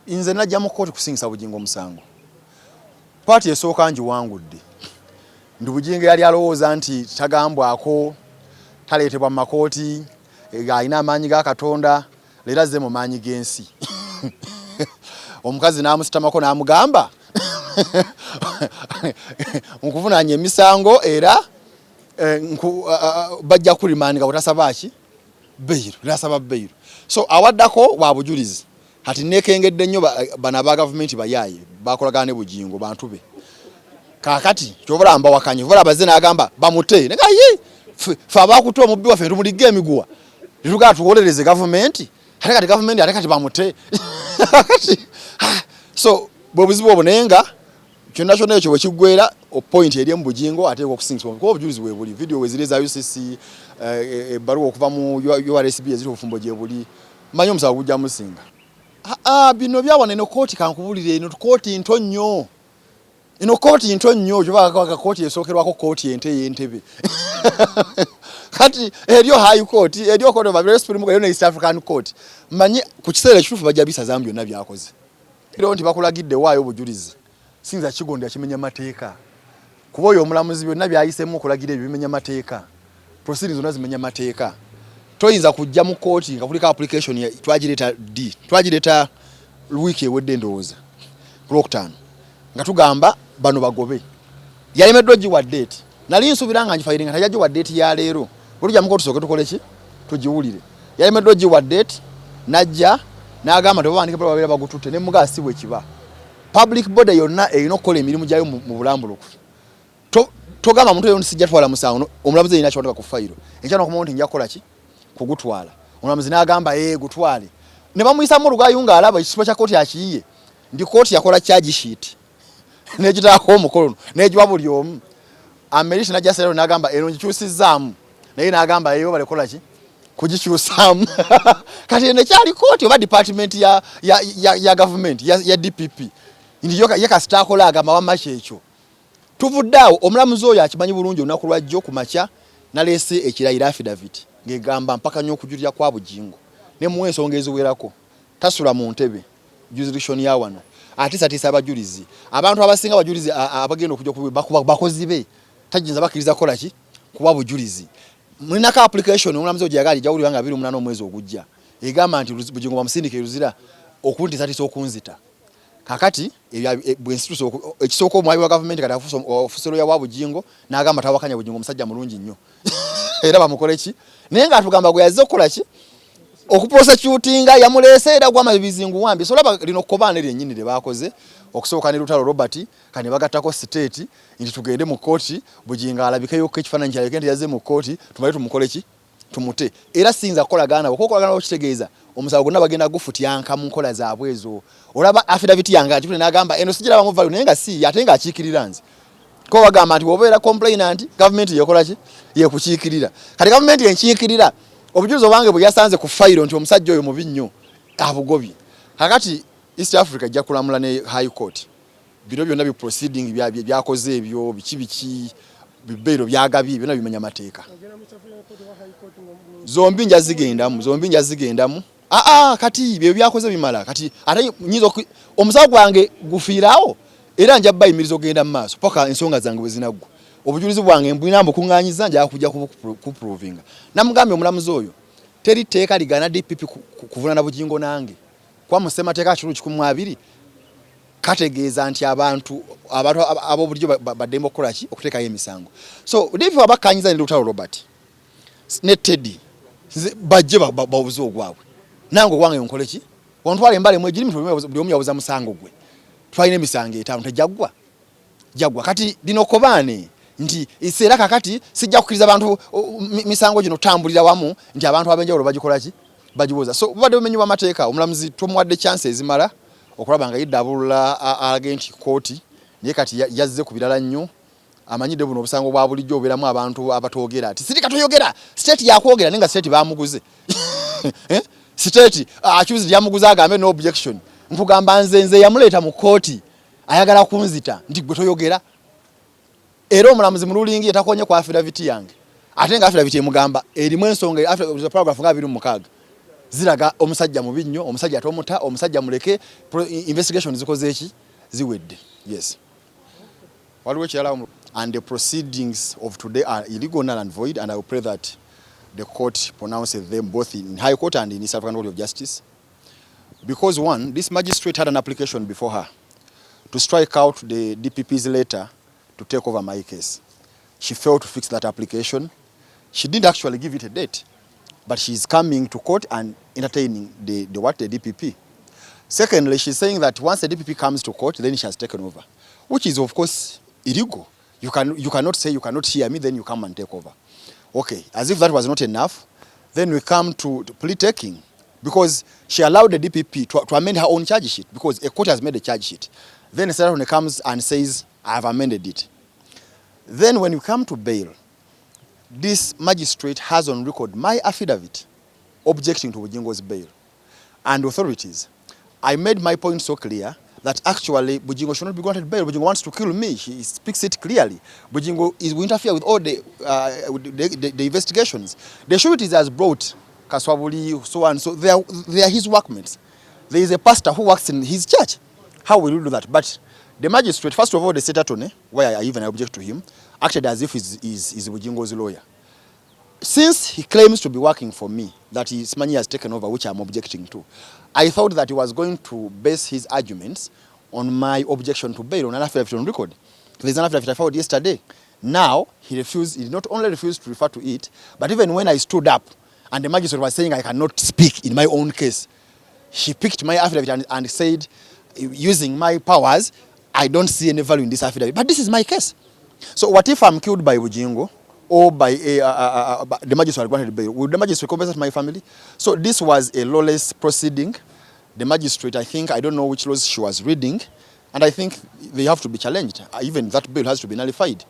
inze najja mu kooti kusingisa Bujjingo musango. Party esooka njiwangudde. Ndi Bujjingo yali alowooza nti tagambwako taleetebwa mu makooti alina amaanyi ga Katonda leero azze mu maanyi g'ensi. Omukazi n'amusitamako n'amugamba nkuvunaanya emisango era bajja kulimaaninga butasaba ki beyiro nasaba beyiro. So awaddako wa bujulizi hati nekengedde nnyo bana ba gavumenti bayaaye bakolagana ne Bujjingo bantu be. Kakati kyobulamba wakanye vula baze n'agamba bamute nega ye fa bakutoa omubbi waffe tumuligge emiguwa litugaa tuwolereze gavumenti ate kati gavumenti ate kati bamute. So bwebuzibu obunenga kyonna kyonna ekyo bwe kiggwera point eri mu Bujjingo ateekwa okusingisa kuba obujulizi bwe buli video weziri za UCC ebbaluwa okuva mu URSB eziri obufumbo gye buli manyi omusawo gujja musinga. Bino byawana eno kooti kankubulire eno kooti nto nnyo. Ino kooti nto nnyo kyova kooti esookerwako kooti ente y'entebe. Kati eriyo high court eriyo court of appeal supreme court ne East African court manyi ku kiseera kituufu bajja bisa zambi byonna byakoze. Era nti bakulagidde waayo obujulizi sinza kigonda kimenya mateeka kuba oyo omulamuzi byonna byayisemu okulagira ebyo bimenya mateeka proceedings zonna zimenya mateeka toyinza kujja mu kooti nga kulika application twagireta wiki ewedde ndowooza ku Lwokutaano nga tugamba bano bagobe yalemeddwa giwa date nali nsubira nga njifayiringa tajja wa date ya leero bulujja mu kooti soke tukole ki tugiwulire yalemeddwa giwa date najja n'agamba tebawandike bala babeera bagututte ne muga asibwe kiba public body yonna erina okukola emirimu gyayo mu bulambulukufu togamba muntu eyo sijja twala musango omulamuzi alina kyotaka ku fayiro ekyano okumanyi nti nja kukola ki kugutwala omulamuzi n'agamba gutwale ne bamuyisamu olugayu ng'alaba ekisibo kya kooti akiyiye ndi kooti yakola charge sheet n'egitaako omukolo n'egiwa buli omu Amerisi najja sero n'agamba eno ngikyusizzaamu naye n'agamba balekola ki kugikyusaamu kati ne kyali kooti oba department ya government ya DPP ndiyo yakasitakola agamba wamaki ekyo tuvuddeawo omulamuzi oyo akimanyi bulungi olunaku lwajjo ku makya naleese ekirayiro affidavit ng'egamba mpaka nnyo okujulira kwa Bujjingo ne mu ensonga eziwerako tasula mu ntebe jurisdiction ya wano atiisa abajulizi abantu abasinga abajulizi abagenda okujja bakozi be tajinza bakiriza kola ki kuba bujulizi mulina ka application omulamuzi oyo yagali jawulira nga 28 omwezi ogujja egamba nti Bujjingo bamusindike ruzira okunti sati sokunzita kakati bwensitu ekisoko omwayi wa government kati ofusero ya wa Bujjingo n'agamba tawakanya Bujjingo musajja mulungi nnyo era bamukole ki naye nga atugamba gwe yazze okukola ki okuprosecutinga yamuleese era gwa Mabirizi wambi so laba lino kobane lyennyini lye bakoze okusooka ne Lutalo Robert kane bagattako state nti tugende mu kooti Bujjingo alabikeyo ekifaananyi kyaleke nti yazze mu kooti tumale tumukole ki tumute era sinza kolagana okokolagana okitegeeza omusawo gonna bagenda gufutyanka mu nkola zaabwe ezo olaba affidavit yange ati n'agamba eno sijira bamu value naye nga si ate nga akiikirira nze ko bagamba nti obeera complainant government yekola ki yekukiikirira kati government yenkiikirira obujulizi obwange bwe yasanze ku fayiro nti omusajja oyo mubi nnyo abugobye kakati East Africa ajja kulamula ne high court biro byonna bi proceeding byakoze ebyo biki bibeero byagabye byonna bimenya mateeka zombi nja zigendamu kati byo byakoze bimala kati ate nyizo omusawo gwange gufiiraawo era nja bayimiriza ogenda mu maaso paka ensonga zange bwe zinaggwa obujulizi bwange mbwina mbukungaanyiza nja kujja ku provinga namugambye omulamuzi oyo teri teeka ligana DPP kuvunana Bujjingo nange kwa musema teeka kiro 12 kategeeza nti abantu abo bulijjo badembo okukola ki okuteekayo emisango so DPP abakanyiza ne Lutalo Robert ne Teddy bajje babuze ogwabwe nange ogwange nkole ki ontwala embale mwe giri buli omu yabuza musango gwe twalina emisango etaano tejagwa kati lino kobaane nti iseera kakati sijja kukiriza abantu misango gino tambulira wamu nti abantu abenjawulo bagikola ki bagiwoza so bubadde bumenyi bw'amateeka omulamuzi tumuwadde chance ezimala okulaba nga yiddabulula alage nti kooti naye kati yazze ku birala nnyo amanyidde buno obusango bwa bulijjo obeeramu abantu abatoogera ati sirika toyogera state yakwogera nenga state bamuguze state accused yamuguze agambe no objection nkugamba nze yamuleeta mu kooti ayagala kunzita nti gwe toyogera era omulamuzi mu ruling yetakonye kwa affidavit yange ate nga affidavit emugamba erimu ensonga paragraph nga 26 ziraga omusajja mubi nnyo, omusajja atomuta, omusajja muleke, investigation zikoze eki ziwedde. Yes. Waliwo ekirala, and the proceedings of today are illegal, null and void, and I will pray that the court pronounces them both in High Court and in East African Court of Justice. Because one, this magistrate had an application before her to strike out the DPP's letter to take over my case. She failed to fix that application. She didn't actually give it a date, but she's coming to court and entertaining the DPP. Secondly, she's saying that once the DPP comes to court, then she has taken over, which is of course illegal. You cannot say you cannot hear me, then you come and take over. Okay, as if that was not enough, then we come to plea taking, because she allowed the DPP to amend her own charge sheet, because a court has made a charge sheet. Then the senator comes and says, I have amended it. Then when you come to bail, this magistrate has on record my affidavit objecting to Bujjingo's bail. And authorities, I made my point so clear that actually Bujjingo should not be granted bail. Bujjingo wants to kill me. He speaks it clearly. Bujjingo will interfere with all the investigations. The sureties has brought Kaswabuli, so and so. They are his workmates. There is a pastor who works in his church. How will you do that? But the magistrate, first of all, the state attorney, where I even object to him, acted as if he's Bujjingo's lawyer. Since he claims to be working for me, that his money has taken over, which I'm objecting to, I thought that he was going to base his arguments on my objection to bail on an affidavit on record. There's an affidavit I filed yesterday. Now, he not only refused to refer to it, but even when I stood up and the magistrate was saying I cannot speak in my own case, he picked my affidavit and said, using my powers, I don't see any value in this affidavit. But this is my case. So what if I'm killed by Bujjingo or by the magistrate granted bail? Would the magistrate compensate my family? So this was a lawless proceeding. The magistrate, I don't know which laws she was reading, and I think they have to be challenged. Even that bail has to be nullified.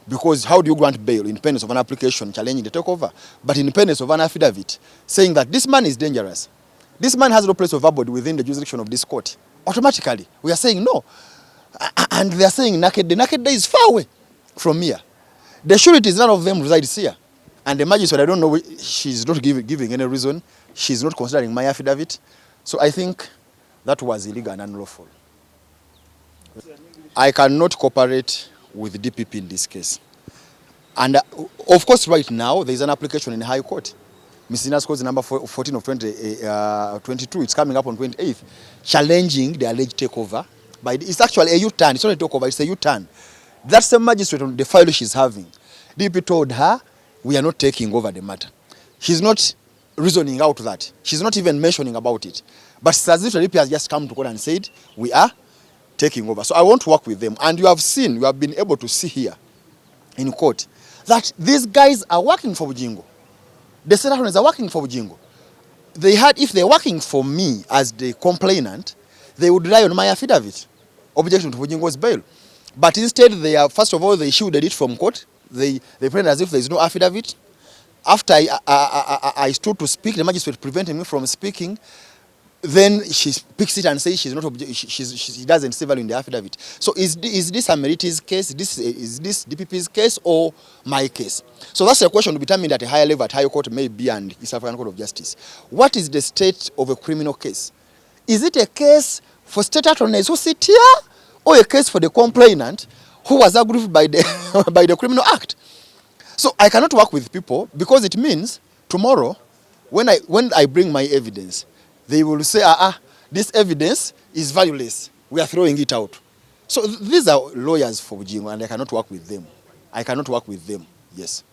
Because how do you grant bail in independence of an application challenging the takeover, but in independence of an affidavit saying that this man is dangerous? This man has no place of abode within the jurisdiction of this court. Automatically, we are saying no. And they are saying the naked day is far away from here. The sureties, none of them resides here. And the magistrate, I don't know, she's not giving any reason. She's not considering my affidavit. So I think that was illegal and unlawful. I cannot cooperate with DPP in this case. And of course, right now, there is an application in the High Court. Ms. Ina's cause number 14 of 2022, it's coming up on 28th, challenging the alleged takeover. It's actually a U-turn. It's not a takeover, it's a U-turn. That's the magistrate on the file she's having. DP told her, we are not taking over the matter. She's not reasoning out that. She's not even mentioning about it. But it's as if the DP has just come to court and said, we are taking over. So I want to work with them. And you have been able to see here in court that these guys are working for Bujjingo. The state attorneys are working for Bujjingo. If they're working for me as the complainant, they would rely on my affidavit, objection to Bujjingo's bail. But instead, first of all, they shielded it from court. They pretend as if there is no affidavit. After I stood to speak, the magistrate prevented me from speaking. Then she picks it and says she doesn't see value in the affidavit. So is this Ameliti's case? Is this DPP's case or my case? So that's a question to be determined at a higher level, at higher court maybe, and East African Court of Justice. What is the state of a criminal case? Is it a case for state attorneys who sit here, or a case for the complainant who was aggrieved by the by the criminal act? So I cannot work with people, because it means tomorrow, when I bring my evidence, they will say, this evidence is valueless. We are throwing it out. So these are lawyers for Bujjingo, and I cannot work with them. I cannot work with them, yes.